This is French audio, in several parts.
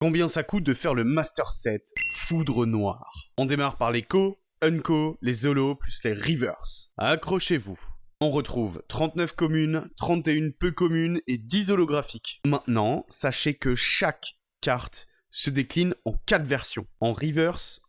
Combien ça coûte de faire le Master Set Foudre Noire? On démarre par les co, unco, les holos plus les reverse. Accrochez-vous. On retrouve 39 communes, 31 peu communes et 10 holographiques. Maintenant, sachez que chaque carte se décline en 4 versions. En reverse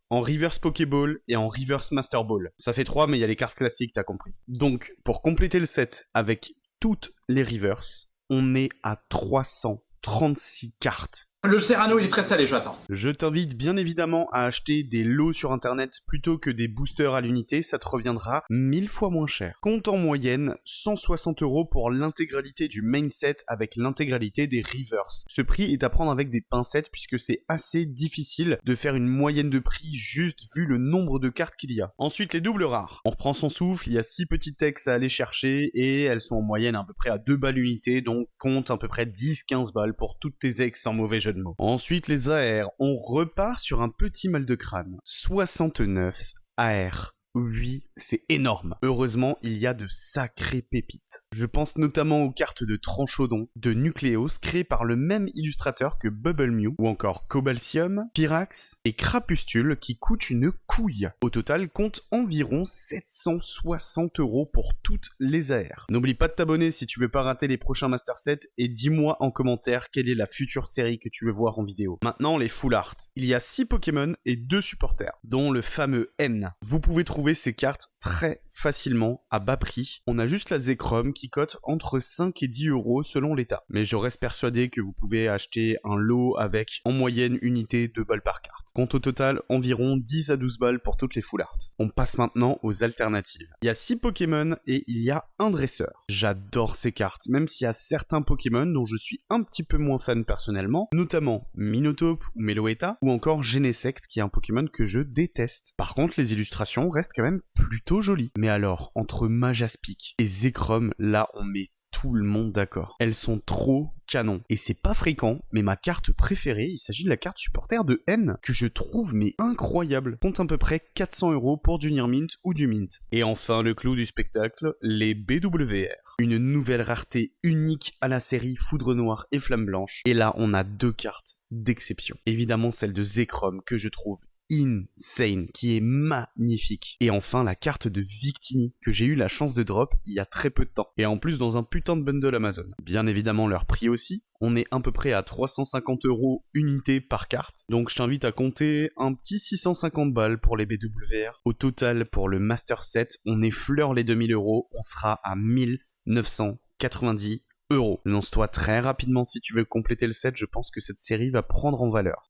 Pokéball et en reverse Master Ball. Ça fait 3, mais il y a les cartes classiques, t'as compris. Donc, pour compléter le set avec toutes les reverse, on est à 336 cartes. Le Serrano, il est très salé, j'attends. Je t'invite bien évidemment à acheter des lots sur internet plutôt que des boosters à l'unité, ça te reviendra 1000 fois moins cher. Compte en moyenne 160 € pour l'intégralité du main set avec l'intégralité des reverse. Ce prix est à prendre avec des pincettes puisque c'est assez difficile de faire une moyenne de prix juste vu le nombre de cartes qu'il y a. Ensuite les doubles rares. On reprend son souffle, il y a 6 petits textes à aller chercher et elles sont en moyenne à peu près à 2 balles l'unité, donc compte à peu près 10-15 balles pour toutes tes ex sans mauvais jeu de mots. Ensuite les AR, on repart sur un petit mal de crâne. 69 AR. Oui, c'est énorme. Heureusement, il y a de sacrées pépites. Je pense notamment aux cartes de Tranchodon, de Nucleos, créées par le même illustrateur que Bubble Mew, ou encore Cobalcium, Pyrax et Crapustule, qui coûtent une couille. Au total, compte environ 760 € pour toutes les AR. N'oublie pas de t'abonner si tu veux pas rater les prochains Master Set, et dis-moi en commentaire quelle est la future série que tu veux voir en vidéo. Maintenant, les Full Art. Il y a 6 Pokémon et 2 supporters, dont le fameux N. Vous pouvez trouver ces cartes très facilement à bas prix. On a juste la Zekrom qui cote entre 5 et 10 € selon l'état. Mais je reste persuadé que vous pouvez acheter un lot avec en moyenne unité 2 balles par carte. Compte au total environ 10 à 12 balles pour toutes les full art. On passe maintenant aux alternatives. Il y a 6 Pokémon et il y a un dresseur. J'adore ces cartes, même s'il y a certains Pokémon dont je suis un petit peu moins fan personnellement, notamment Minotaur ou Meloetta, ou encore Genesect qui est un Pokémon que je déteste. Par contre, les illustrations restent quand même plutôt jolies. Mais alors, entre Majaspic et Zekrom, là on met tout le monde d'accord. Elles sont trop canon. Et c'est pas fréquent, mais ma carte préférée, il s'agit de la carte supporter de N, que je trouve mais incroyable. Compte à peu près 400 € pour du Near Mint ou du Mint. Et enfin, le clou du spectacle, les BWR. Une nouvelle rareté unique à la série Foudre Noire et Flamme Blanche. Et là, on a 2 cartes d'exception. Évidemment, celle de Zekrom, que je trouve insane, qui est magnifique. Et enfin la carte de Victini que j'ai eu la chance de drop il y a très peu de temps. Et en plus dans un putain de bundle Amazon. Bien évidemment leur prix aussi. On est à peu près à 350 € unité par carte. Donc je t'invite à compter un petit 650 balles pour les BWR. Au total pour le Master Set, on effleure les 2000 €. On sera à 1990 €. Lance-toi très rapidement si tu veux compléter le set, je pense que cette série va prendre en valeur.